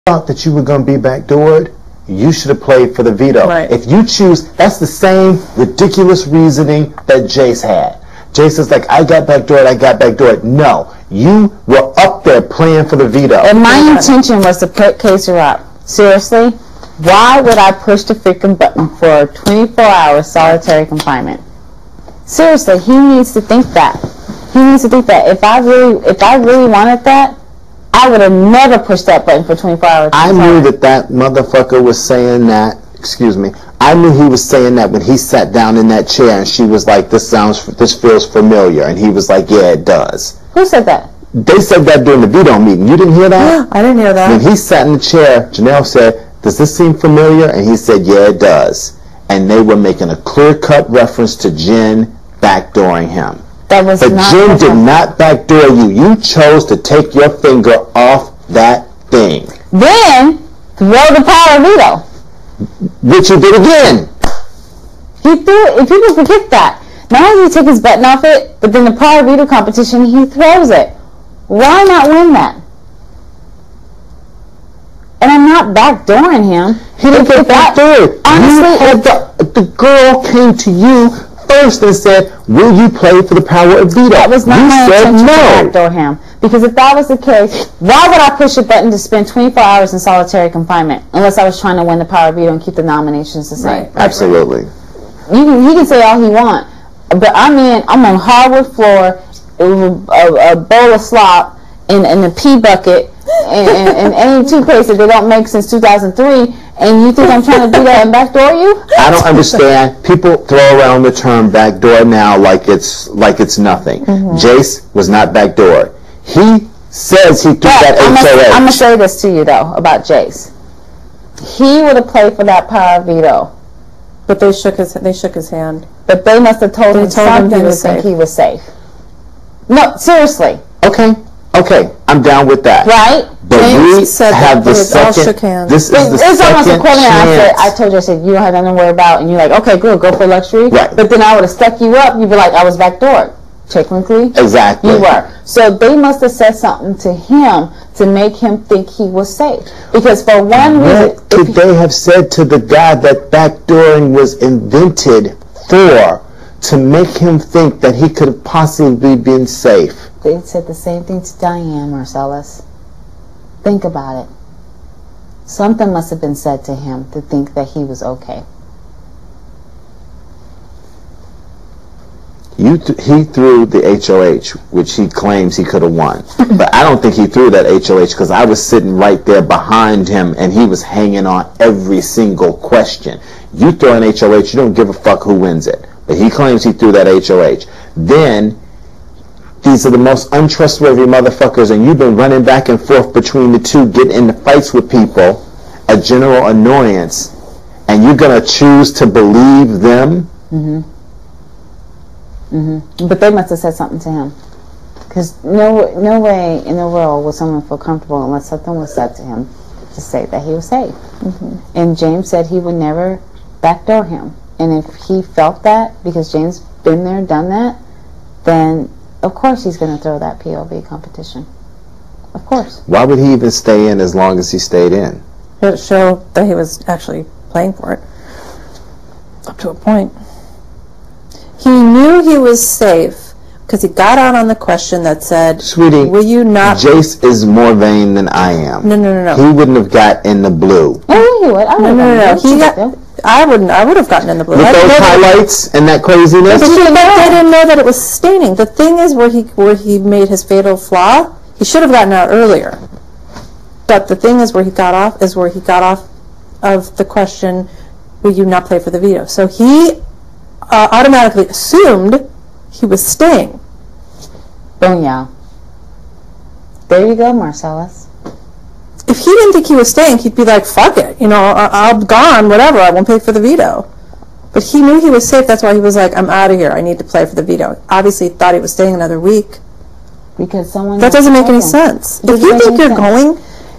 thought that you were going to be backdoored, you should have played for the veto. Right. If you choose, that's the same ridiculous reasoning that Jace had. Jace is like, I got backdoored. No, you were up there playing for the veto. And my intention was to put Kaysar up. Seriously, why would I push the freaking button for 24 hours solitary confinement? Seriously, he needs to think that. He needs to think that. If I really wanted that, I would have never pushed that button for 24 hours. I knew that motherfucker was saying that. Excuse me. I knew he was saying that when he sat down in that chair and she was like, this feels familiar. And he was like, yeah, it does. Who said that? They said that during the veto meeting. You didn't hear that? I didn't hear that. When he sat in the chair, Janelle said, does this seem familiar? And he said, yeah, it does. And they were making a clear-cut reference to Jen backdooring him. That was but not Jen did not backdoor you. You chose to take your finger off that thing. Then, throw the power veto. Which you did again. He threw it. If people forget that. Not only did he take his button off it, but then the power veto competition, he throws it. Why not win that? And I'm not backdooring him. He didn't get backdoored. Honestly, the girl came to you first and said, will you play for the power of veto? That was not my intention to backdoor him. Because if that was the case, why would I push a button to spend 24 hours in solitary confinement unless I was trying to win the power of veto and keep the nominations the same? Right. Absolutely. He can say all he wants, but I'm on hardwood floor, a bowl of slop, in a pee bucket, and any toothpaste that they don't make since 2003, and you think I'm trying to do that and backdoor you? I don't understand. People throw around the term backdoor now like it's nothing. Jace was not backdoored. He says he threw that HOH. I'm going to say this to you, though, about Jace. He would have played for that power of veto. But they shook his hand. But they must have told him something to think he was safe. No, seriously. Okay, I'm down with that. Right? But we have the second. This is the second almost equivalent. chance. I told you, I said, you don't have nothing to worry about. And you're like, okay, good, go for luxury. Right. But then I would have stuck you up. You'd be like, I was backdoored. Technically. Exactly. You were. So they must have said something to him to make him think he was safe. Because for one reason... What could they have said to the guy that backdooring was invented for to make him think that he could have possibly been safe? They said the same thing to Diane, Marcellus. Think about it. Something must have been said to him to think that he was okay. He threw the HOH, which he claims he could have won. But I don't think he threw that HOH because I was sitting right there behind him and he was hanging on every single question. You throw an HOH, you don't give a fuck who wins it. But he claims he threw that HOH. Then, these are the most untrustworthy motherfuckers and you've been running back and forth between the two, getting into fights with people, a general annoyance, and you're going to choose to believe them? But they must have said something to him. Because no way in the world would someone feel comfortable unless something was said to him to say that he was safe. And James said he would never backdoor him. And if he felt that, because James been there, done that, then of course he's going to throw that POV competition. Of course. Why would he even stay in as long as he stayed in? It showed that he was actually playing for it. Up to a point. He knew he was safe because he got out on the question that said, Sweetie, will you not... Jace is more vain than I am. No. He wouldn't have got in the blue. Oh, he would. I would have gotten in the blue. With those highlights and that craziness? But they didn't know that it was staining. The thing is where he made his fatal flaw, he should have gotten out earlier. But the thing is where he got off of the question, will you not play for the veto? So he automatically assumed he was staying. Boom, yeah. There you go, Marcellus. If he didn't think he was staying, he'd be like, fuck it. I'll be gone, whatever. I won't pay for the veto. But he knew he was safe. That's why he was like, I'm out of here. I need to play for the veto. Obviously, he thought he was staying another week. Because someone... That doesn't make any sense. If you think you're going...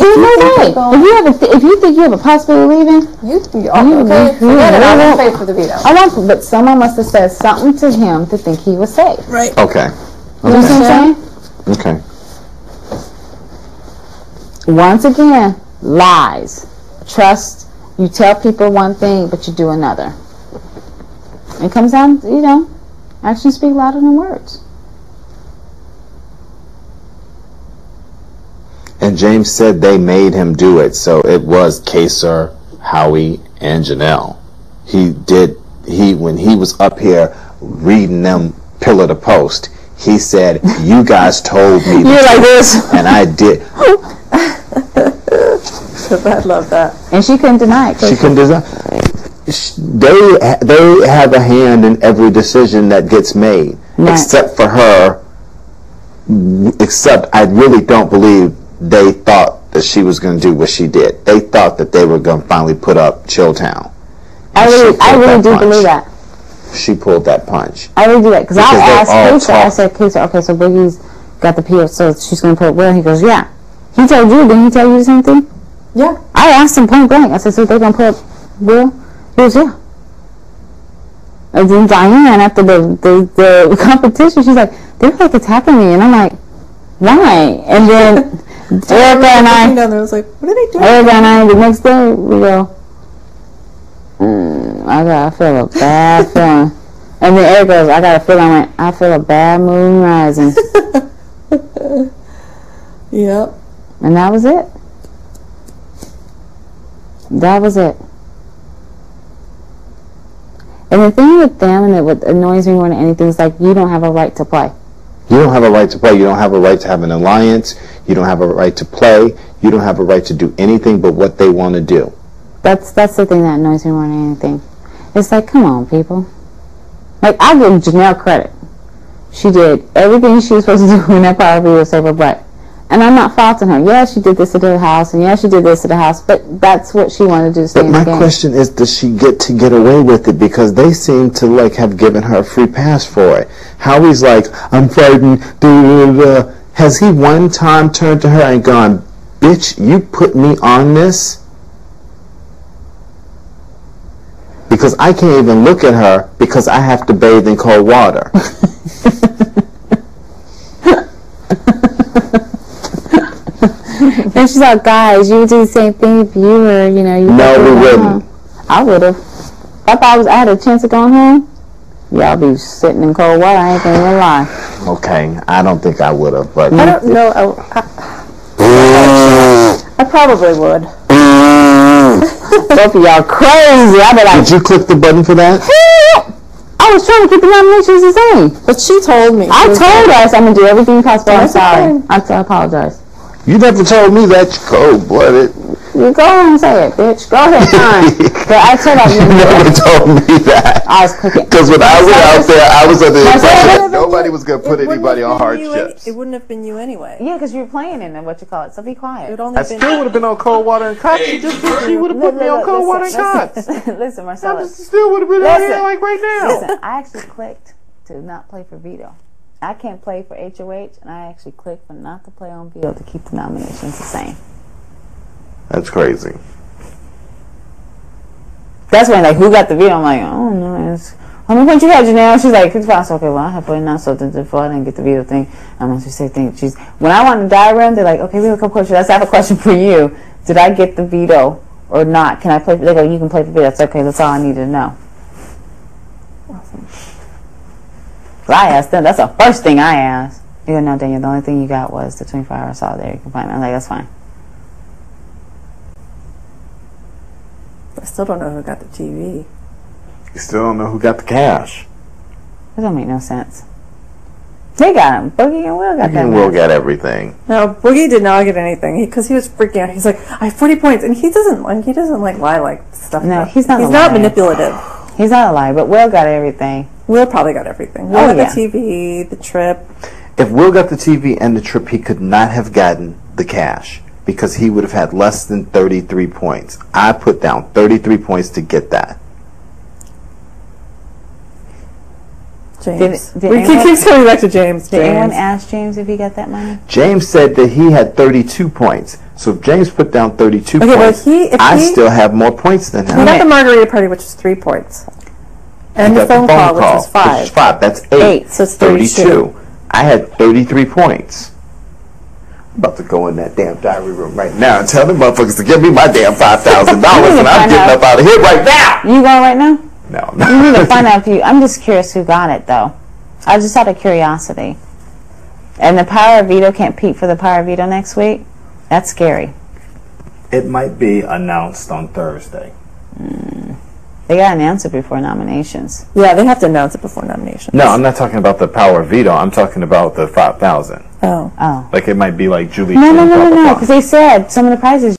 If you think you have a possibility of leaving, forget it. I won't pay for the veto. But someone must have said something to him to think he was safe. Right. Okay. You know what I'm saying? Okay. Once again, lies. Trust, you tell people one thing, but you do another. It comes down, you know, actions speak louder than words. And James said they made him do it, so it was Kaysar, Howie, and Janelle. When he was up here reading them pillar to post, he said, "You guys told me." You're like this, and I did. I love that. And she couldn't deny it. She couldn't deny. They have a hand in every decision that gets made, right. Except for her. Except I really don't believe they thought that she was going to do what she did. They thought that they were going to finally put up Chilltown. I really do believe that. She pulled that punch. I really do that because I asked Kaysar. I said, "Kaysar, okay, so Boogie's got the PO, so she's going to put it where?" He goes, "Yeah." He told you, didn't he tell you the same thing? Yeah. I asked him point blank. I said, "So they're going to put up Will?" He goes, "Yeah." And then Diane, after the competition, she's like, "They're like attacking me," and I'm like, "Why?" And then Erica and I, was like, "What are they doing?" Erica and I, the next day, we go, I feel a bad feeling. And then Erica goes, "I got a feeling." I went, "I feel a bad moon rising." Yep. And that was it. That was it. And the thing with them, and what annoys me more than anything, is like, you don't have a right to play. You don't have a right to play. You don't have a right to have an alliance. You don't have a right to play. You don't have a right to do anything but what they want to do. That's the thing that annoys me more than anything. It's like, come on, people. Like, I give Janelle credit. She did everything she was supposed to do in that power video save her butt. And I'm not faulting her. Yeah, she did this to the house, and yeah, she did this to the house, but that's what she wanted to do to stay in the game. But my question is, does she get away with it? Because they seem to, like, have given her a free pass for it. Howie's like, "I'm frightened." Has he one time turned to her and gone, "Bitch, you put me on this"? Because I can't even look at her because I have to bathe in cold water. And she's like, "Guys, you would do the same thing if you were, you know." No, we wouldn't. I would have. If I had a chance of going home, yeah, I'd be sitting in cold water. I ain't gonna lie. Okay, I don't think I would have, but I don't know. I probably would. Both of y'all crazy. I'd be like, did you click the button for that? I was trying to keep the nominations the same. But she told me. I told us I'm gonna do everything possible. I'm sorry. I apologize. You never told me that. You cold-blooded. You go ahead and say it, bitch. Go ahead, fine. But I told her you never told me that. I was cooking. Because when I was out there, I was under the impression nobody was going to put anybody on hardships. It wouldn't have been you anyway. Yeah, because you were playing in what you call it. So be quiet. I still would have been on cold water and cots. She would have put me on cold water and cots. Listen, Marcella. I still would have been out here like right now. Listen, I actually clicked to not play for veto. I can't play for HOH, and I actually clicked for not to play on veto to keep the nominations the same. That's crazy. That's when, like, who got the veto? I'm like, oh, no. How many points you had, Janelle? She's like, 55. So, okay, well, I have put not so before I didn't get the veto thing. I'm going to say, when I want the diagram, they're like, okay, we have a couple questions. Let's have a question for you. Did I get the veto or not? Can I play? They go, you can play for veto. That's okay. That's all I needed to know. Awesome. I asked them. That's the first thing I asked. You go, no, Danielle, the only thing you got was the 24-hour solidarity confinement. I'm like, that's fine. I still don't know who got the TV. You still don't know who got the cash. That don't make no sense. They got him. Boogie and Will got that. And Will got everything. No, Boogie did not get anything because he was freaking out. He's like, I have 40 points, and he doesn't like lie like stuff. No, he's not. He's not manipulative. He's not a liar, but Will got everything. Will probably got everything. Will got the TV, the trip. If Will got the TV and the trip, he could not have gotten the cash because he would have had less than 33 points. I put down 33 points to get that. James. We keep coming back to James. Did anyone ask James if he got that money? James said that he had 32 points. So if James put down 32 points, I still have more points than him. He got the margarita party, which is 3 points. And the phone call, which is 5. Which is 5. That's 8. So it's 32. I had 33 points. about to go in that damn diary room right now and tell them motherfuckers to give me my damn $5,000 and I'm getting up out of here right now. You going right now? No. You need to find out if you... I'm just curious who got it, though. I just out of curiosity. And the power of veto can't peak for the power of veto next week? That's scary. It might be announced on Thursday. They got to announce it before nominations. Yeah, they have to announce it before nominations. No, I'm not talking about the power of veto. I'm talking about the 5,000. Oh. Oh. Like it might be like Julie. No, because they said some of the prizes